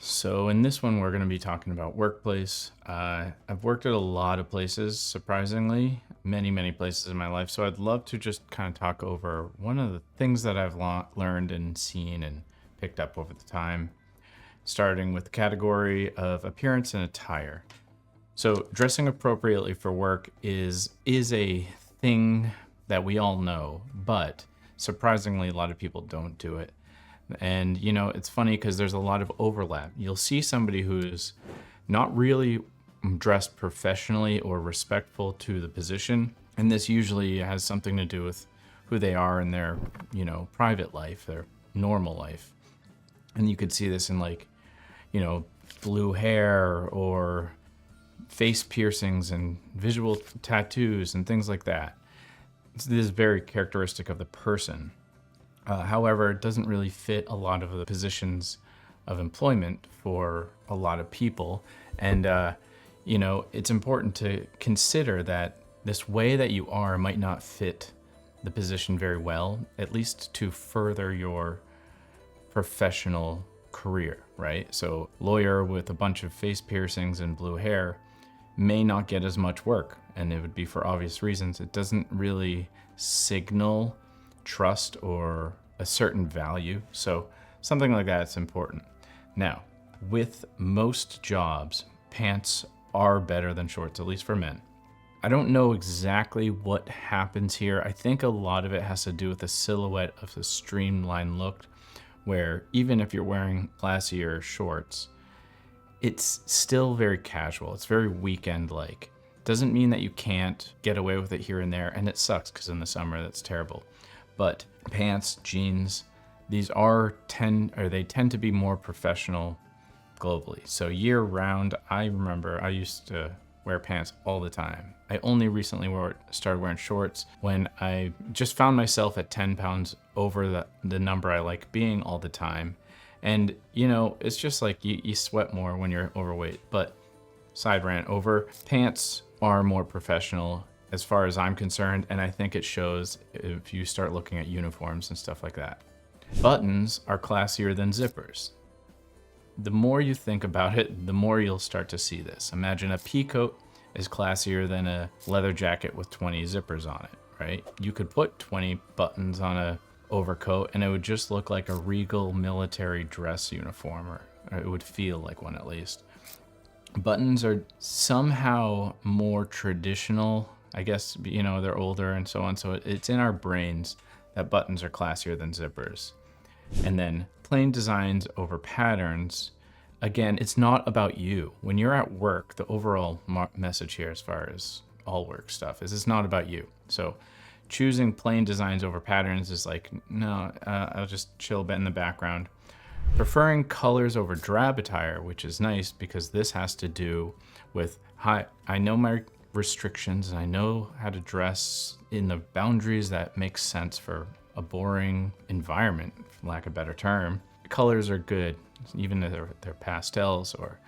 So in this one, we're going to be talking about workplace. I've worked at a lot of places, surprisingly, many places in my life. So I'd love to just kind of talk over one of the things that I've learned and seen and picked up over the time, starting with the category of appearance and attire. So dressing appropriately for work is a thing that we all know, but surprisingly, a lot of people don't do it. And it's funny because there's a lot of overlap. You'll see somebody who's not really dressed professionally or respectful to the position, and this usually has something to do with who they are in their, private life, their normal life. And you could see this in blue hair or face piercings and visual tattoos and things like that. This is very characteristic of the person. However, it doesn't really fit a lot of the positions of employment for a lot of people. And, it's important to consider that this way that you are might not fit the position very well, at least to further your professional career, right? So, lawyer with a bunch of face piercings and blue hair may not get as much work, and it would be for obvious reasons. It doesn't really signal trust or a certain value. So something like that is important. Now, with most jobs, pants are better than shorts, at least for men. I don't know exactly what happens here. I think a lot of it has to do with the silhouette of the streamlined look, where even if you're wearing classier shorts, it's still very casual. It's very weekend-like. Doesn't mean that you can't get away with it here and there, and it sucks because in the summer that's terrible. But pants, jeans, these they tend to be more professional globally. So year round, I remember I used to wear pants all the time. I only recently started wearing shorts when I just found myself at 10 pounds over the number I like being all the time. And, it's just like you sweat more when you're overweight. But side rant over, pants are more professional as far as I'm concerned, and I think it shows if you start looking at uniforms and stuff like that. Buttons are classier than zippers. The more you think about it, the more you'll start to see this. Imagine a pea coat is classier than a leather jacket with 20 zippers on it, right? You could put 20 buttons on a overcoat and it would just look like a regal military dress uniform, or it would feel like one at least. Buttons are somehow more traditional. I guess, they're older and so on. So it's in our brains that buttons are classier than zippers. And then plain designs over patterns. Again, it's not about you. When you're at work, the overall message here as far as all work stuff is it's not about you. So choosing plain designs over patterns is like, no, I'll just chill in the background. Preferring colors over drab attire, which is nice because this has to do with, I know my restrictions and I know how to dress in the boundaries that make sense for a boring environment, for lack of a better term. Colors are good, even if they're pastels or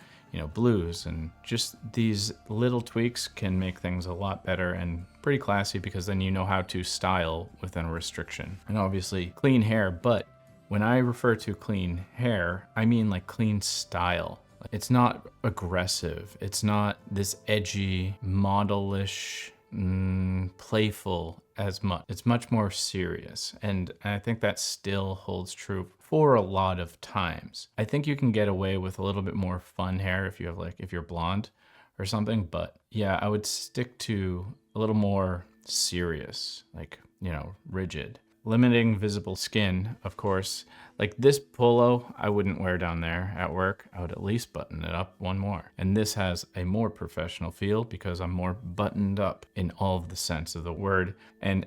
blues, and just these little tweaks can make things a lot better and pretty classy because then you know how to style within a restriction. And obviously clean hair, but when I refer to clean hair, I mean like clean style. It's not aggressive. It's not this edgy, modelish, playful as much. It's much more serious. And I think that still holds true for a lot of times. I think you can get away with a little bit more fun hair if you're blonde or something. But yeah, I would stick to a little more serious, rigid. Limiting visible skin, of course. Like this polo, I wouldn't wear down there at work. I would at least button it up one more. And this has a more professional feel because I'm more buttoned up in all of the sense of the word. And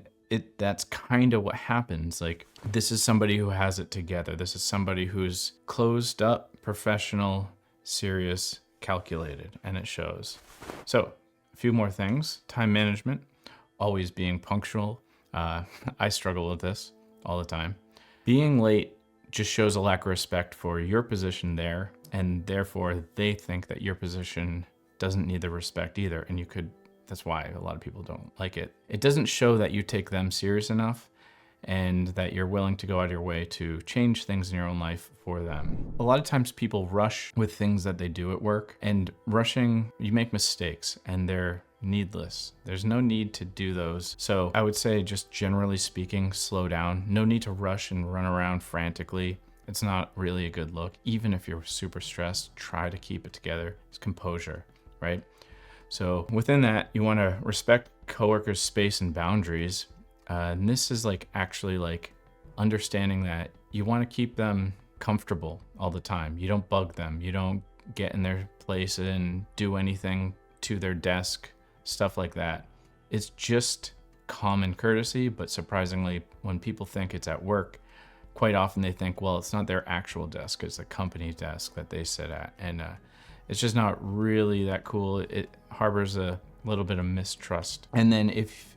that's kind of what happens. Like, this is somebody who has it together. This is somebody who's closed up, professional, serious, calculated, and it shows. So, a few more things. Time management, always being punctual. I struggle with this all the time. Being late just shows a lack of respect for your position there, and therefore they think that your position doesn't need the respect either. And that's why a lot of people don't like it. It doesn't show that you take them serious enough, and that you're willing to go out of your way to change things in your own life for them. A lot of times people rush with things that they do at work, and rushing, you make mistakes and they're needless. There's no need to do those. So I would say, just generally speaking, slow down. No need to rush and run around frantically. It's not really a good look. Even if you're super stressed, try to keep it together. It's composure, right? So within that, you want to respect coworkers' space and boundaries. And this is actually understanding that you want to keep them comfortable all the time. You don't bug them. You don't get in their place and do anything to their desk, stuff like that. It's just common courtesy, but surprisingly, when people think it's at work, quite often they think, well, it's not their actual desk, it's the company desk that they sit at. And it's just not really that cool. It harbors a little bit of mistrust. And then if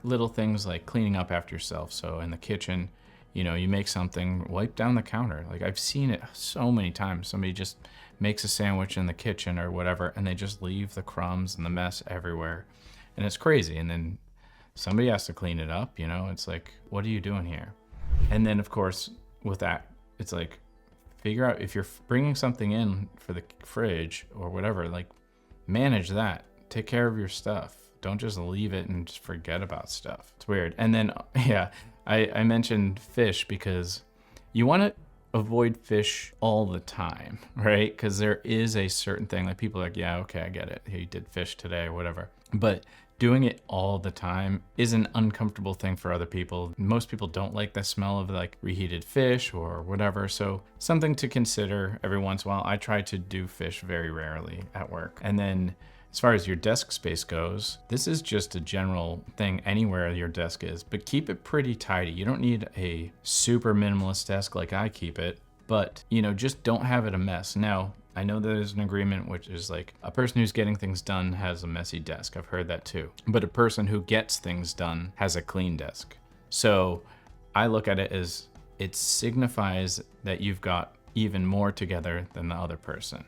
little things like cleaning up after yourself. So in the kitchen, you make something, wipe down the counter. I've seen it so many times. Somebody just makes a sandwich in the kitchen or whatever, and they just leave the crumbs and the mess everywhere. And it's crazy. And then somebody has to clean it up, It's like, what are you doing here? And then of course, with that, it's figure out if you're bringing something in for the fridge or whatever, manage that. Take care of your stuff. Don't just leave it and just forget about stuff. It's weird. And then, yeah, I mentioned fish because you want to avoid fish all the time, right? Because there is a certain thing, people are yeah, okay, I get it. He did fish today or whatever. But doing it all the time is an uncomfortable thing for other people. Most people don't like the smell of reheated fish or whatever. So something to consider every once in a while. I try to do fish very rarely at work. And then as far as your desk space goes, this is just a general thing anywhere your desk is, but keep it pretty tidy. You don't need a super minimalist desk like I keep it, but just don't have it a mess. Now, I know there's an agreement, which is a person who's getting things done has a messy desk. I've heard that too. But a person who gets things done has a clean desk. So I look at it as it signifies that you've got even more together than the other person.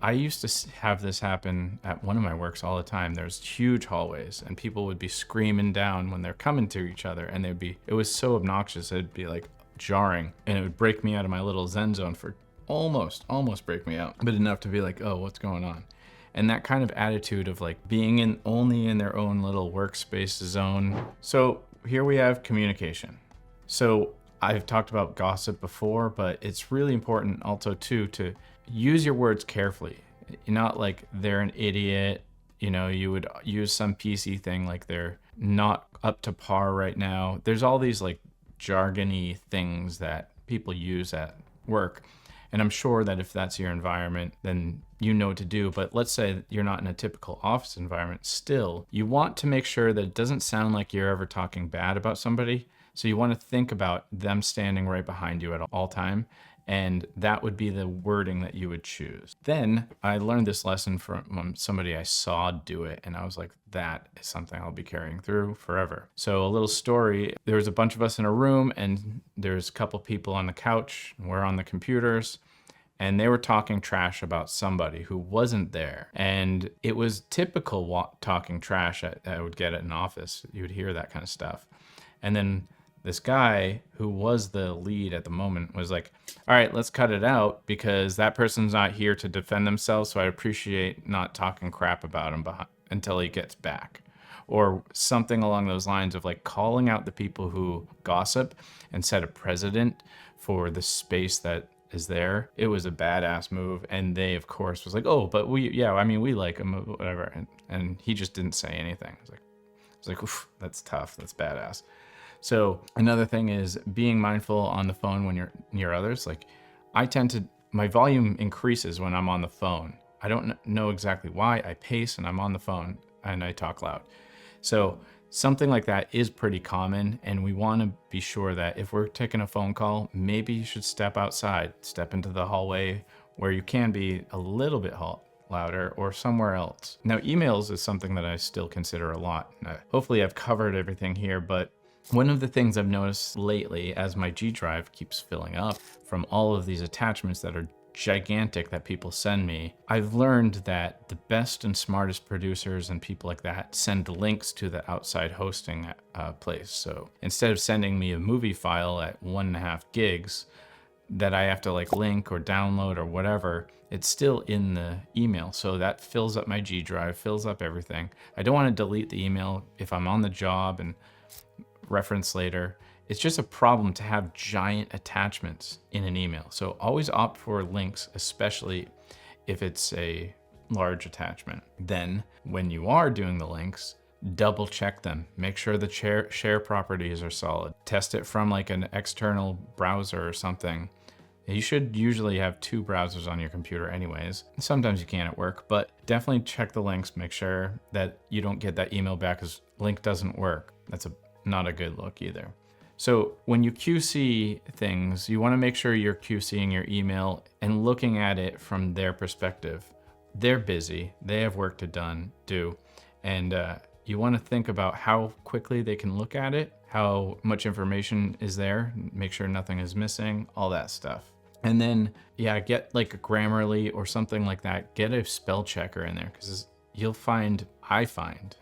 I used to have this happen at one of my works all the time. There's huge hallways and people would be screaming down when they're coming to each other, and it was so obnoxious. It'd be jarring, and it would break me out of my little zen zone for almost break me out, but enough to be oh, what's going on? And that kind of attitude of being only in their own little workspace zone. So here we have communication. So I've talked about gossip before, but it's really important also too to use your words carefully. Not they're an idiot, you would use some PC thing they're not up to par right now. There's all these jargony things that people use at work. And I'm sure that if that's your environment, then you know what to do. But let's say you're not in a typical office environment. Still, you want to make sure that it doesn't sound like you're ever talking bad about somebody. So you want to think about them standing right behind you at all time. And that would be the wording that you would choose. Then I learned this lesson from somebody I saw do it. And I was like, that is something I'll be carrying through forever. So a little story, there was a bunch of us in a room and there's a couple people on the couch. We're on the computers. And they were talking trash about somebody who wasn't there. And it was typical talking trash I would get at an office. You would hear that kind of stuff. And then this guy who was the lead at the moment was like, all right, let's cut it out because that person's not here to defend themselves. So I appreciate not talking crap about him until he gets back. Or something along those lines of calling out the people who gossip and set a precedent for the space that is there. It was a badass move. And they, of course, was like, oh, but we like him, whatever. And he just didn't say anything. I was like, oof, that's tough. That's badass. So another thing is being mindful on the phone when you're near others. My volume increases when I'm on the phone. I don't know exactly why. I pace and I'm on the phone and I talk loud. So something like that is pretty common, and we want to be sure that if we're taking a phone call, maybe you should step outside, step into the hallway where you can be a little bit louder or somewhere else. Now, emails is something that I still consider a lot. Hopefully I've covered everything here, but one of the things I've noticed lately as my G drive keeps filling up from all of these attachments that are gigantic that people send me, I've learned that the best and smartest producers and people like that send links to the outside hosting place. So instead of sending me a movie file at 1.5 gigs that I have to like link or download or whatever, it's still in the email. So that fills up my G drive, fills up everything. I don't want to delete the email if I'm on the job and reference later. It's just a problem to have giant attachments in an email. So always opt for links, especially if it's a large attachment. Then when you are doing the links, double check them. Make sure the share properties are solid. Test it from like an external browser or something. You should usually have 2 browsers on your computer anyways. Sometimes you can at work, but definitely check the links. Make sure that you don't get that email back because link doesn't work. That's not a good look either. So when you QC things, you want to make sure you're QCing your email and looking at it from their perspective. They're busy, they have work to do, and you want to think about how quickly they can look at it, how much information is there, make sure nothing is missing, all that stuff. And then, yeah, get like a Grammarly or something like that. Get a spell checker in there because I find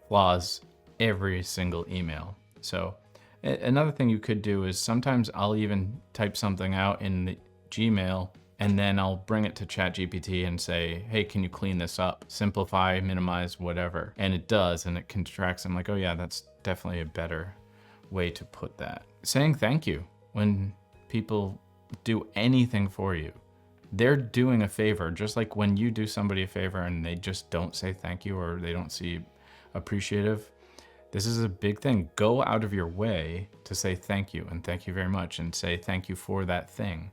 flaws every single email. So another thing you could do is sometimes I'll even type something out in the Gmail and then I'll bring it to ChatGPT and say, hey, can you clean this up? Simplify, minimize, whatever. And it does, and it contracts. I'm like, oh yeah, that's definitely a better way to put that. Saying thank you when people do anything for you. They're doing a favor, just like when you do somebody a favor and they just don't say thank you or they don't see appreciative. This is a big thing. Go out of your way to say thank you and thank you very much and say thank you for that thing.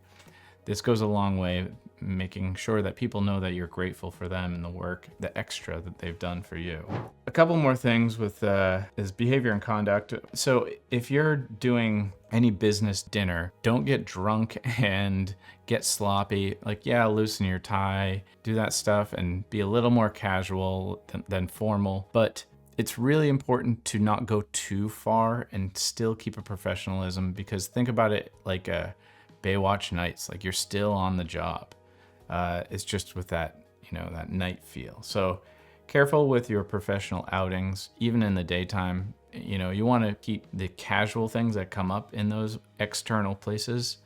This goes a long way, making sure that people know that you're grateful for them and the work, the extra that they've done for you. A couple more things with is behavior and conduct. So if you're doing any business dinner, don't get drunk and get sloppy. Like, yeah, loosen your tie, do that stuff and be a little more casual than formal. But it's really important to not go too far and still keep a professionalism, because think about it like a Baywatch Nights, like you're still on the job. It's just with that, that night feel. So careful with your professional outings, even in the daytime. You want to keep the casual things that come up in those external places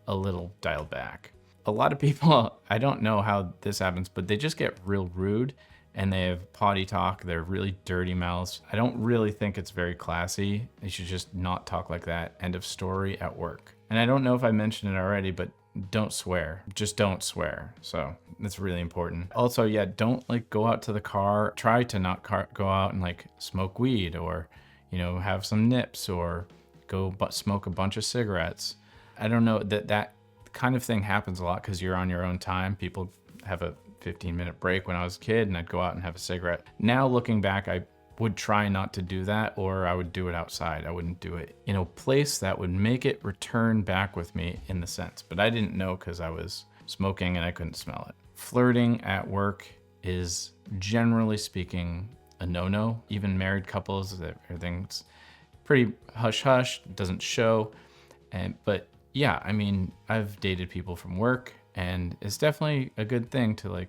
a little dialed back. A lot of people, I don't know how this happens, but they just get real rude and they have potty talk. They're really dirty mouths. I don't really think it's very classy. They should just not talk like that. End of story at work. And I don't know if I mentioned it already, but don't swear. Just don't swear. So that's really important. Also, yeah, don't go out to the car. Try to not go out and smoke weed or, have some nips or go smoke a bunch of cigarettes. I don't know, that kind of thing happens a lot because you're on your own time. People have a 15-minute break. When I was a kid and I'd go out and have a cigarette. Now looking back, I would try not to do that, or I would do it outside. I wouldn't do it in a place that would make it return back with me in the sense, but I didn't know because I was smoking and I couldn't smell it. Flirting at work is generally speaking a no-no. Even married couples, everything's pretty hush-hush, doesn't show. But yeah, I mean, I've dated people from work and it's definitely a good thing to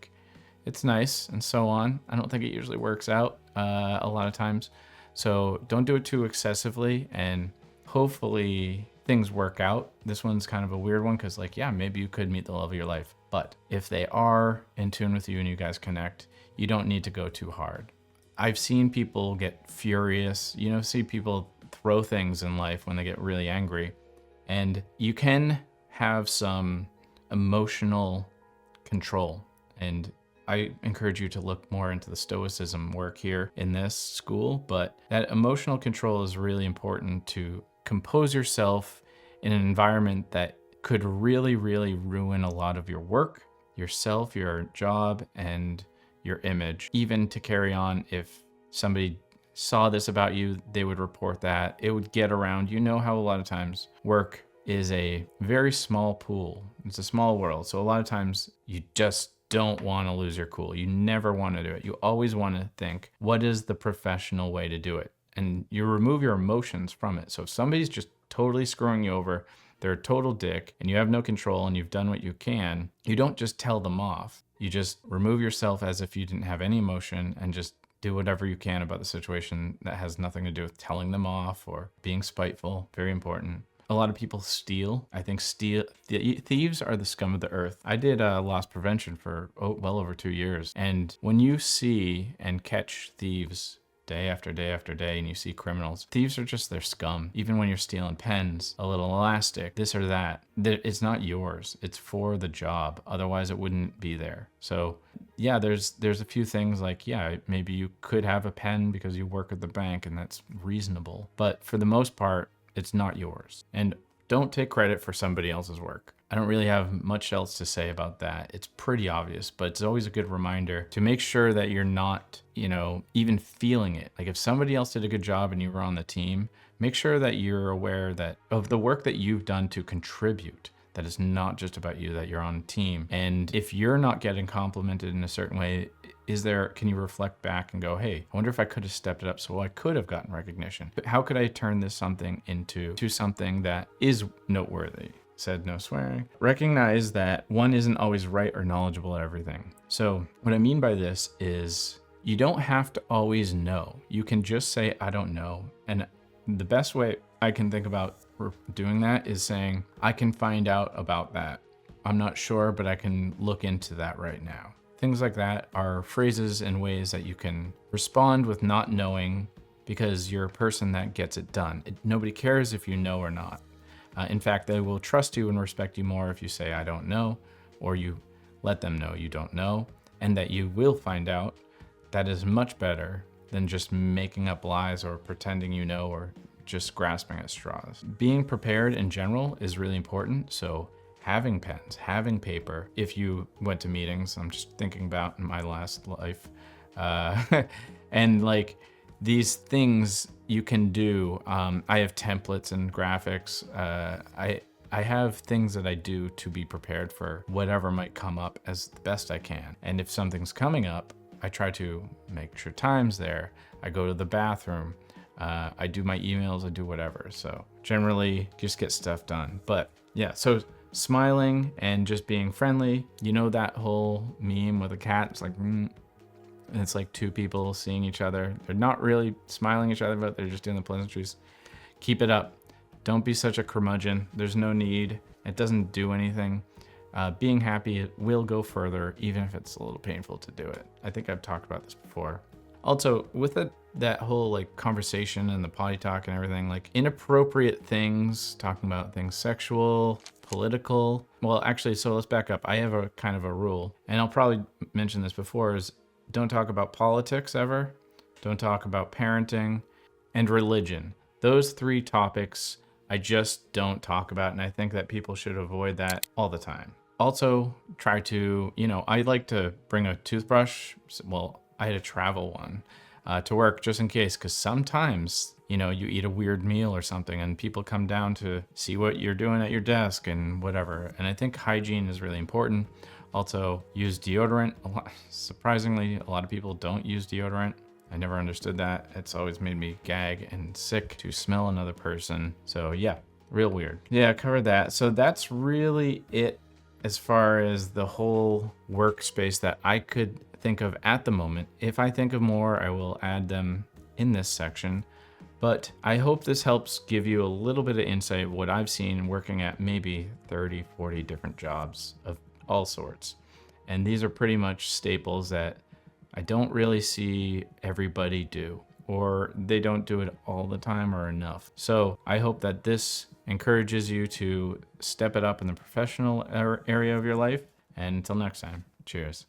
it's nice and so on. I don't think it usually works out a lot of times. So don't do it too excessively and hopefully things work out. This one's kind of a weird one because yeah, maybe you could meet the love of your life. But if they are in tune with you and you guys connect, you don't need to go too hard. I've seen people get furious, see people throw things in life when they get really angry. And you can have some emotional control. And I encourage you to look more into the Stoicism work here in this school, but that emotional control is really important to compose yourself in an environment that could really, really ruin a lot of your work, yourself, your job, and your image. Even to carry on, if somebody saw this about you, they would report that. It would get around. How a lot of times work is a very small pool. It's a small world. So a lot of times you just don't want to lose your cool. You never want to do it. You always want to think, what is the professional way to do it? And you remove your emotions from it. So if somebody's just totally screwing you over, they're a total dick and you have no control and you've done what you can, you don't just tell them off. You just remove yourself as if you didn't have any emotion and just do whatever you can about the situation that has nothing to do with telling them off or being spiteful. Very important. A lot of people steal. I think thieves are the scum of the earth. I did loss prevention for well over 2 years. And when you see and catch thieves day after day after day, and you see criminals, thieves are just their scum. Even when you're stealing pens, a little elastic, this or that, it's not yours. It's for the job. Otherwise, it wouldn't be there. So yeah, there's a few things like, yeah, maybe you could have a pen because you work at the bank and that's reasonable. But for the most part, it's not yours. And don't take credit for somebody else's work. I don't really have much else to say about that. It's pretty obvious, but it's always a good reminder to make sure that you're not, even feeling it. Like if somebody else did a good job and you were on the team, make sure that you're aware that of the work that you've done to contribute, that it's not just about you, that you're on a team. And if you're not getting complimented in a certain way, can you reflect back and go, hey, I wonder if I could have stepped it up so I could have gotten recognition. But how could I turn this something into something that is noteworthy? Said no swearing. Recognize that one isn't always right or knowledgeable at everything. So what I mean by this is you don't have to always know. You can just say, I don't know. And the best way I can think about doing that is saying, I can find out about that. I'm not sure, but I can look into that right now. Things like that are phrases and ways that you can respond with not knowing because you're a person that gets it done. Nobody cares if you know or not. In fact, they will trust you and respect you more if you say, I don't know, or you let them know you don't know, and that you will find out. That is much better than just making up lies or pretending you know or just grasping at straws. Being prepared in general is really important. So having pens, having paper. If you went to meetings, I'm just thinking about in my last life, and like these things you can do. I have templates and graphics. I have things that I do to be prepared for whatever might come up as the best I can. And if something's coming up, I try to make sure time's there. I go to the bathroom. I do my emails, I do whatever. So generally just get stuff done. But yeah, so smiling and just being friendly. You know that whole meme with a cat? It's like, and it's like two people seeing each other. They're not really smiling at each other, but they're just doing the pleasantries. Keep it up. Don't be such a curmudgeon. There's no need. It doesn't do anything. Being happy will go further, even if it's a little painful to do it. I think I've talked about this before. Also, with that whole like conversation and the potty talk and everything, like inappropriate things, talking about things sexual, political. Well, actually, so let's back up. I have a kind of a rule, and I'll probably mention this before, is don't talk about politics ever. Don't talk about parenting and religion. Those three topics I just don't talk about, and I think that people should avoid that all the time. Also, try to, I like to bring a toothbrush. Well, I had to travel one to work just in case, because sometimes, you eat a weird meal or something and people come down to see what you're doing at your desk and whatever. And I think hygiene is really important. Also, use deodorant. Surprisingly, a lot of people don't use deodorant. I never understood that. It's always made me gag and sick to smell another person. So yeah, real weird. Yeah, I covered that. So that's really it as far as the whole workspace that I could think of at the moment. If I think of more, I will add them in this section. But I hope this helps give you a little bit of insight of what I've seen working at maybe 30, 40 different jobs of all sorts. And these are pretty much staples that I don't really see everybody do, or they don't do it all the time or enough. So I hope that this encourages you to step it up in the professional area of your life. And until next time, cheers.